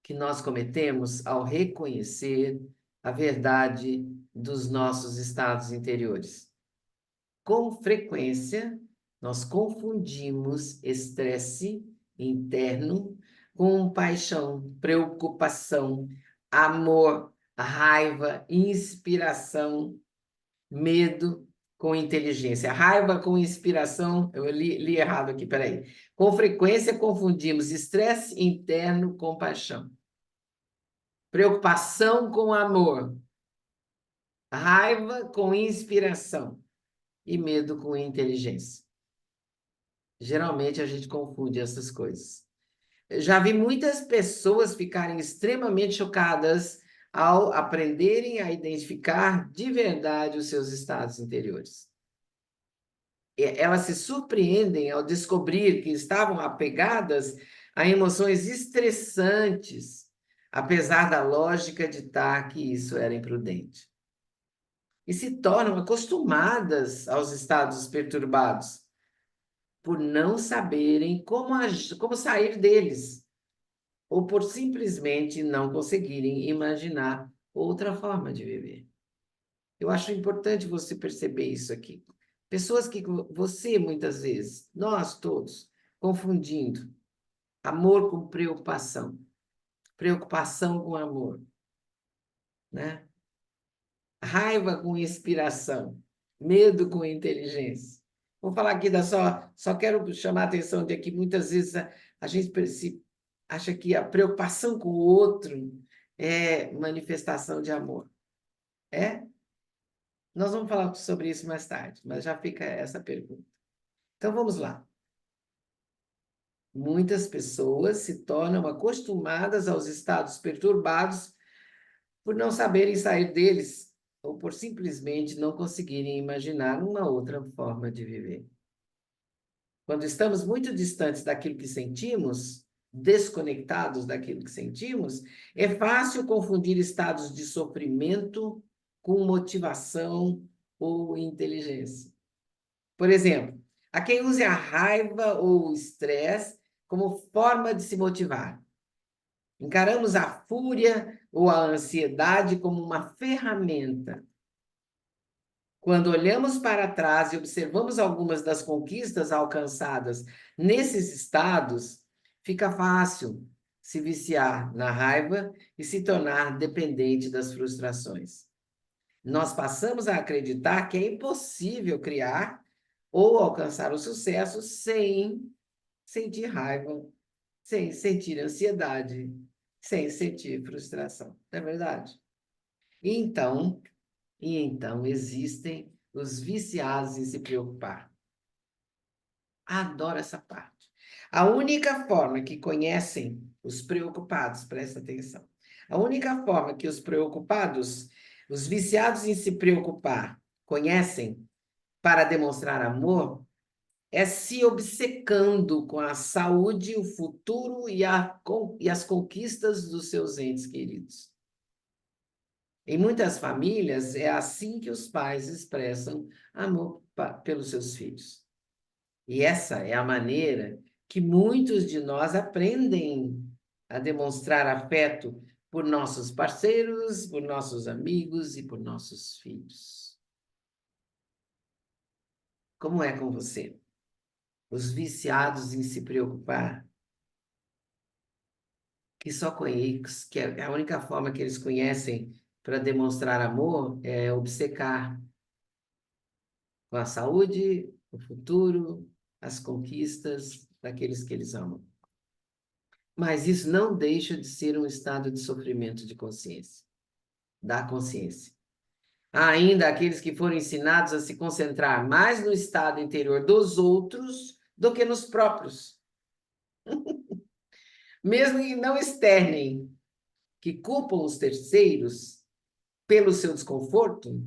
que nós cometemos ao reconhecer a verdade dos nossos estados interiores. Com frequência, nós confundimos estresse interno com paixão, preocupação, amor, raiva, inspiração, medo com inteligência. Raiva com inspiração, eu li errado aqui, peraí. Com frequência confundimos estresse interno com paixão. Preocupação com amor, raiva com inspiração e medo com inteligência. Geralmente a gente confunde essas coisas. Eu já vi muitas pessoas ficarem extremamente chocadas ao aprenderem a identificar de verdade os seus estados interiores. Elas se surpreendem ao descobrir que estavam apegadas a emoções estressantes, apesar da lógica ditar que isso era imprudente. E se tornam acostumadas aos estados perturbados, por não saberem como sair deles, ou por simplesmente não conseguirem imaginar outra forma de viver. Eu acho importante você perceber isso aqui. Pessoas que você, muitas vezes, nós todos, confundindo amor com preocupação, preocupação com amor, né? Raiva com inspiração, medo com inteligência. Vou falar aqui só quero chamar a atenção de que muitas vezes a gente acha que a preocupação com o outro é manifestação de amor. É? Nós vamos falar sobre isso mais tarde, mas já fica essa pergunta. Então vamos lá. Muitas pessoas se tornam acostumadas aos estados perturbados por não saberem sair deles ou por simplesmente não conseguirem imaginar uma outra forma de viver. Quando estamos muito distantes daquilo que sentimos, desconectados daquilo que sentimos, é fácil confundir estados de sofrimento com motivação ou inteligência. Por exemplo, há quem use a raiva ou o estresse como forma de se motivar. Encaramos a fúria ou a ansiedade como uma ferramenta. Quando olhamos para trás e observamos algumas das conquistas alcançadas nesses estados, fica fácil se viciar na raiva e se tornar dependente das frustrações. Nós passamos a acreditar que é impossível criar ou alcançar o sucesso sem sentir raiva, sem sentir ansiedade, sem sentir frustração. Não é verdade? Então, existem os viciados em se preocupar. Adoro essa parte. A única forma que conhecem os preocupados, presta atenção, a única forma que os preocupados, os viciados em se preocupar, conhecem para demonstrar amor é se obcecando com a saúde, o futuro e as conquistas dos seus entes queridos. Em muitas famílias, é assim que os pais expressam amor pelos seus filhos. E essa é a maneira que muitos de nós aprendem a demonstrar afeto por nossos parceiros, por nossos amigos e por nossos filhos. Como é com você? Os viciados em se preocupar, que a única forma que eles conhecem para demonstrar amor é obcecar com a saúde, o futuro, as conquistas daqueles que eles amam. Mas isso não deixa de ser um estado de sofrimento de consciência, da consciência. Há ainda aqueles que foram ensinados a se concentrar mais no estado interior dos outros do que nos próprios. Mesmo que não externem, que culpam os terceiros pelo seu desconforto,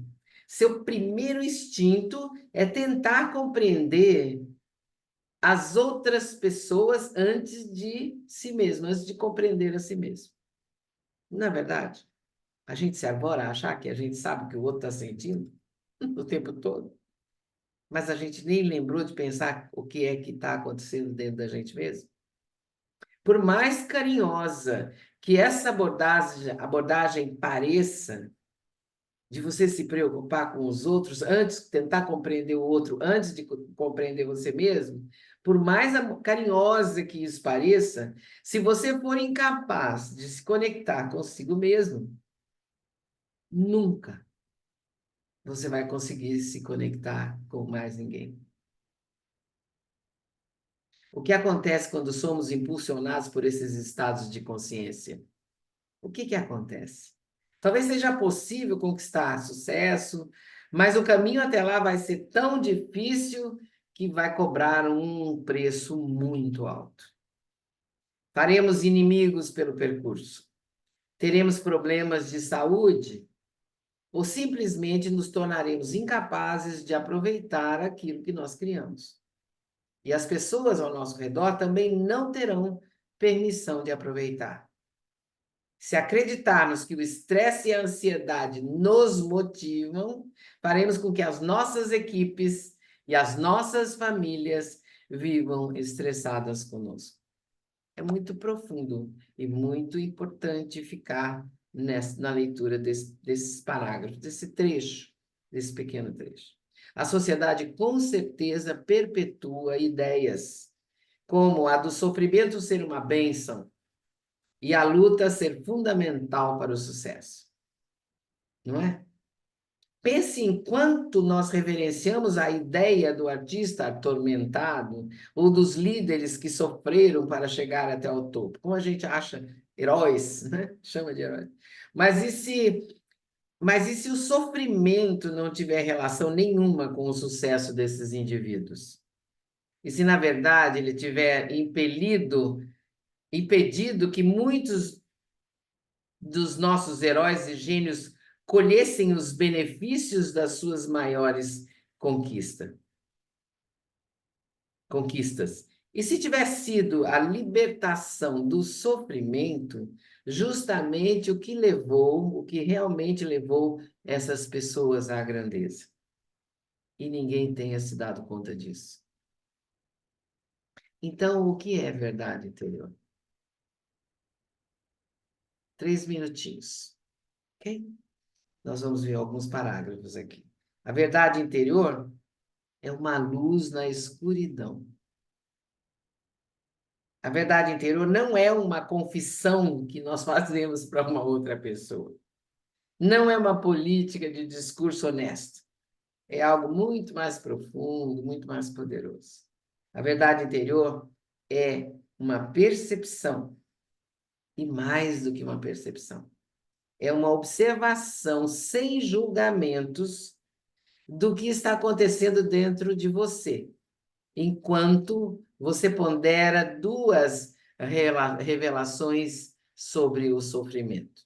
seu primeiro instinto é tentar compreender as outras pessoas antes de si mesmo, antes de compreender a si mesmo. Não é verdade? A gente se arbora a achar que a gente sabe o que o outro está sentindo o tempo todo, mas a gente nem lembrou de pensar o que é que está acontecendo dentro da gente mesmo. Por mais carinhosa que essa abordagem pareça, de você se preocupar com os outros, antes tentar compreender o outro, antes de compreender você mesmo, por mais carinhosa que isso pareça, se você for incapaz de se conectar consigo mesmo, nunca você vai conseguir se conectar com mais ninguém. O que acontece quando somos impulsionados por esses estados de consciência? O que acontece? Talvez seja possível conquistar sucesso, mas o caminho até lá vai ser tão difícil que vai cobrar um preço muito alto. Faremos inimigos pelo percurso. Teremos problemas de saúde ou simplesmente nos tornaremos incapazes de aproveitar aquilo que nós criamos. E as pessoas ao nosso redor também não terão permissão de aproveitar. Se acreditarmos que o estresse e a ansiedade nos motivam, faremos com que as nossas equipes e as nossas famílias vivam estressadas conosco. É muito profundo e muito importante ficar na leitura desses parágrafos, desse trecho, desse pequeno trecho. A sociedade com certeza perpetua ideias como a do sofrimento ser uma bênção e a luta ser fundamental para o sucesso, não é? Pense em quanto nós reverenciamos a ideia do artista atormentado ou dos líderes que sofreram para chegar até o topo. Como a gente acha heróis, né? Chama de heróis. Mas e se o sofrimento não tiver relação nenhuma com o sucesso desses indivíduos? E se, na verdade, ele tiver impedido que muitos dos nossos heróis e gênios colhessem os benefícios das suas maiores conquistas. E se tivesse sido a libertação do sofrimento, justamente o que realmente levou essas pessoas à grandeza. E ninguém tenha se dado conta disso. Então, o que é verdade interior? 3 minutinhos, ok? Nós vamos ver alguns parágrafos aqui. A verdade interior é uma luz na escuridão. A verdade interior não é uma confissão que nós fazemos para uma outra pessoa. Não é uma política de discurso honesto. É algo muito mais profundo, muito mais poderoso. A verdade interior é uma percepção, e mais do que uma percepção. É uma observação sem julgamentos do que está acontecendo dentro de você, enquanto você pondera duas revelações sobre o sofrimento.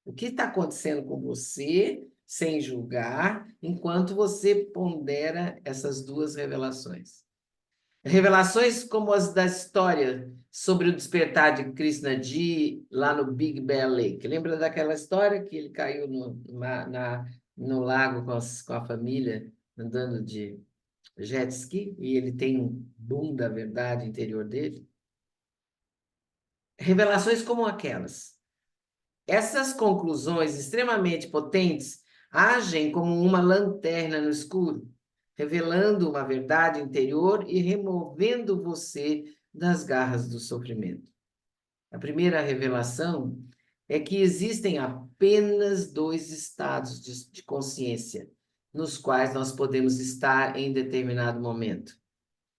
O que está acontecendo com você, sem julgar, enquanto você pondera essas duas revelações. Revelações como as da história sobre o despertar de Krishnaji lá no Big Bear Lake. Lembra daquela história que ele caiu no lago com a família, andando de jet ski, e ele tem um boom da verdade interior dele? Revelações como aquelas. Essas conclusões extremamente potentes agem como uma lanterna no escuro, revelando uma verdade interior e removendo você das garras do sofrimento. A primeira revelação é que existem apenas dois estados de consciência nos quais nós podemos estar em determinado momento.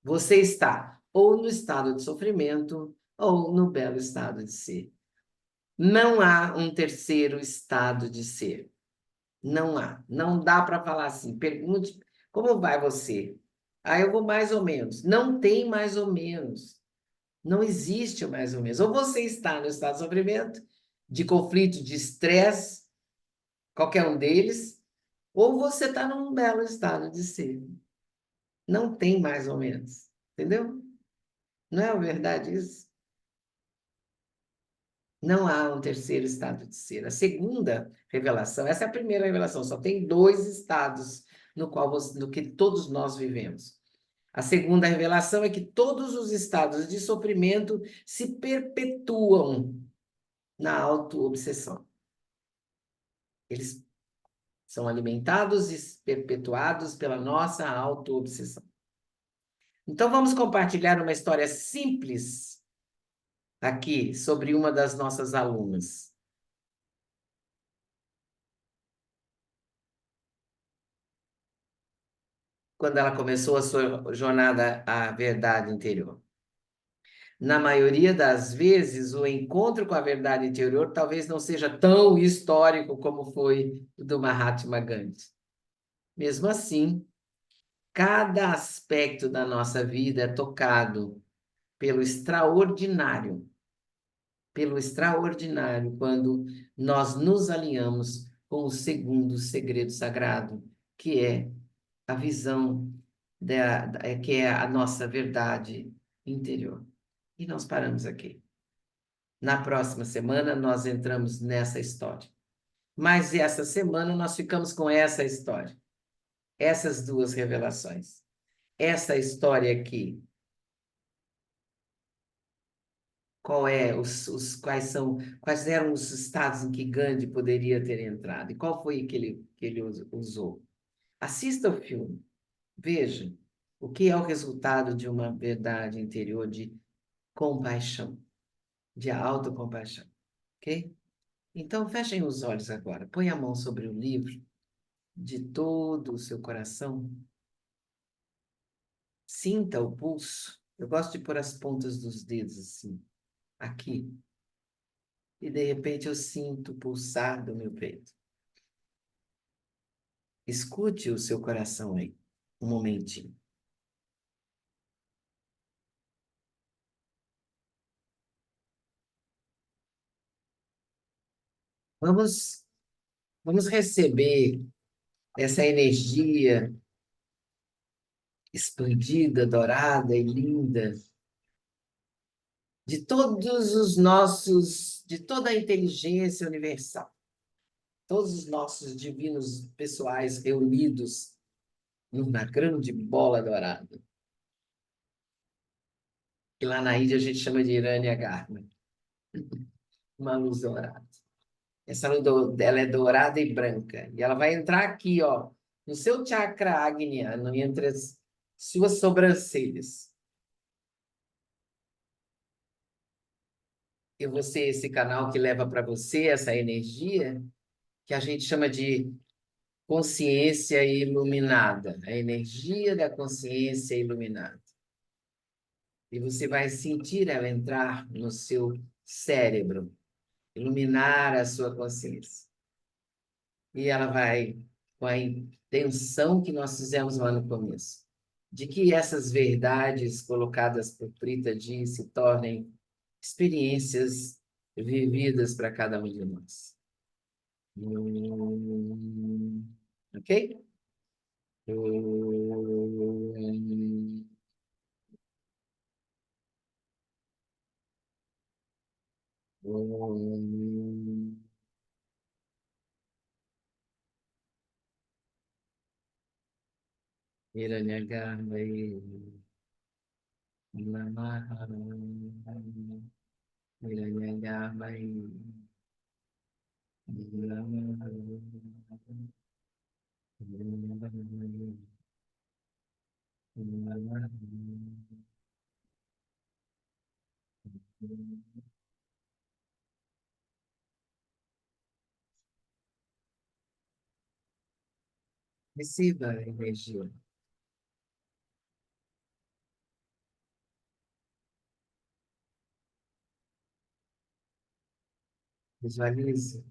Você está ou no estado de sofrimento ou no belo estado de ser. Não há um terceiro estado de ser. Não há. Não dá para falar assim. Pergunte como vai você? Ah, eu vou mais ou menos. Não tem mais ou menos. Não existe o mais ou menos. Ou você está no estado de sofrimento, de conflito, de estresse, qualquer um deles, ou você está num belo estado de ser. Não tem mais ou menos. Entendeu? Não é verdade isso? Não há um terceiro estado de ser. A segunda revelação, essa é a primeira revelação, só tem dois estados no que todos nós vivemos. A segunda revelação é que todos os estados de sofrimento se perpetuam na autoobsessão. Eles são alimentados e perpetuados pela nossa autoobsessão. Então vamos compartilhar uma história simples aqui sobre uma das nossas alunas. Quando ela começou a sua jornada à verdade interior. Na maioria das vezes, o encontro com a verdade interior talvez não seja tão histórico como foi o do Mahatma Gandhi. Mesmo assim, cada aspecto da nossa vida é tocado pelo extraordinário, quando nós nos alinhamos com o segundo segredo sagrado, que é a visão que é a nossa verdade interior. E nós paramos aqui. Na próxima semana, nós entramos nessa história. Mas essa semana, nós ficamos com essa história. Essas duas revelações. Essa história aqui. Quais eram os estados em que Gandhi poderia ter entrado? E qual foi que ele usou? Assista o filme. Veja o que é o resultado de uma verdade interior de compaixão, de autocompaixão, ok? Então, fechem os olhos agora. Põe a mão sobre o livro de todo o seu coração. Sinta o pulso. Eu gosto de pôr as pontas dos dedos assim, aqui. E, de repente, eu sinto o pulsar do meu peito. Escute o seu coração aí, um momentinho. Vamos, vamos receber essa energia expandida, dourada e linda de todos os nossos, de toda a inteligência universal, todos os nossos divinos pessoais reunidos numa grande bola dourada, que lá na Índia a gente chama de Irânia Garma, uma luz dourada. Essa luz ela é dourada e branca, e ela vai entrar aqui, ó, no seu chakra agniano, entre as suas sobrancelhas. E você, esse canal que leva para você essa energia, que a gente chama de consciência iluminada, a energia da consciência iluminada. E você vai sentir ela entrar no seu cérebro, iluminar a sua consciência. E ela vai, com a intenção que nós fizemos lá no começo, de que essas verdades colocadas por Prita Ji se tornem experiências vividas para cada um de nós. Ok? Om Hiranyagarbhaye Namaha Hiranyagarbhaye Namaha Hiranyagarbhaye Namaha. Receba a energia, visualize.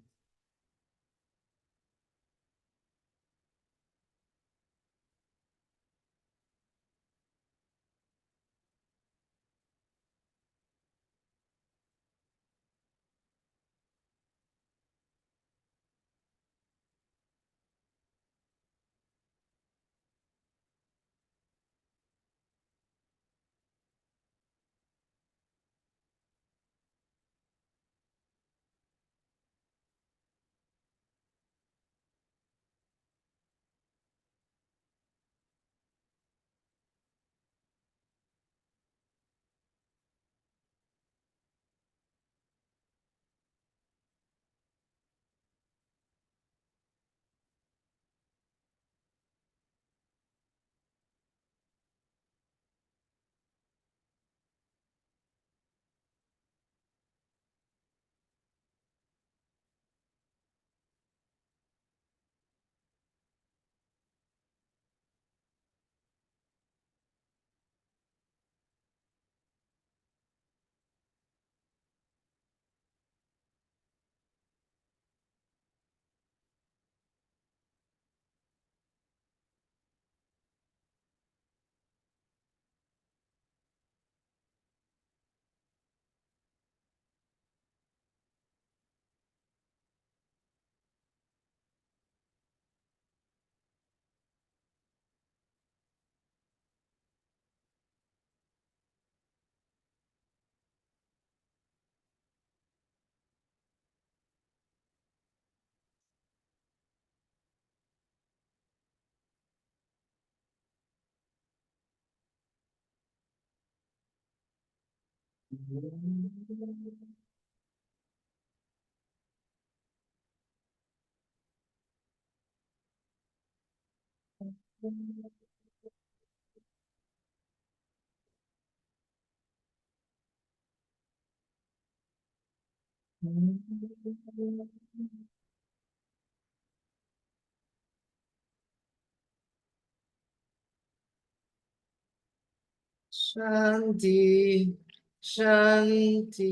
Shanti, Shanti,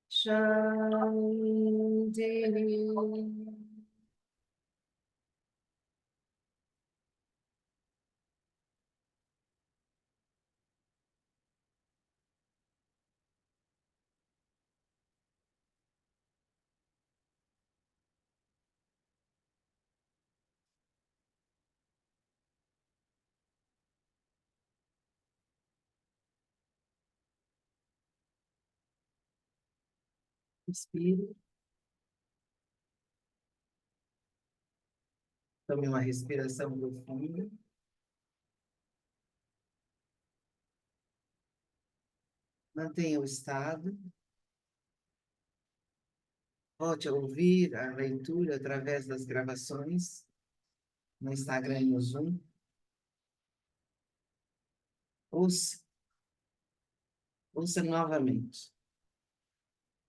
Shanti. Respire, tome uma respiração profunda. Mantenha o estado. Volte a ouvir a leitura através das gravações no Instagram e no Zoom. Ouça, ouça novamente.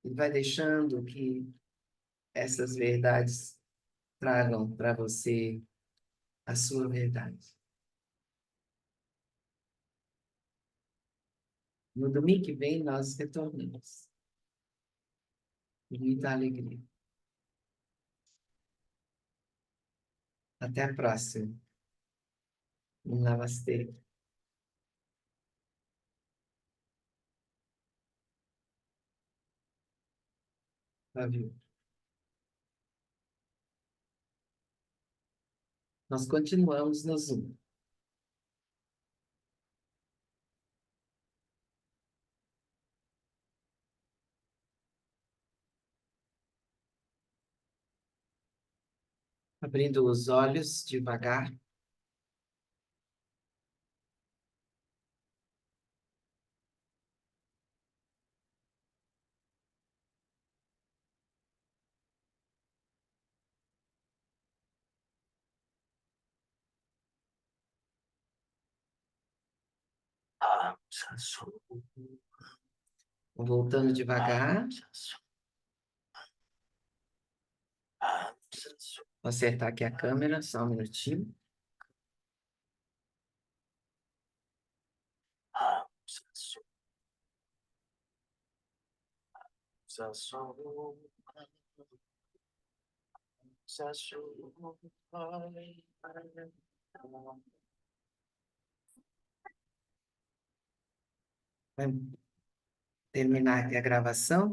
E vai deixando que essas verdades tragam para você a sua verdade. No domingo que vem, nós retornamos. Com muita alegria. Até a próxima. Namastê. Fábio. Nós continuamos no Zoom. Abrindo os olhos devagar. Voltando devagar. Vou acertar aqui a câmera, só um minutinho. Vai terminar aqui a gravação.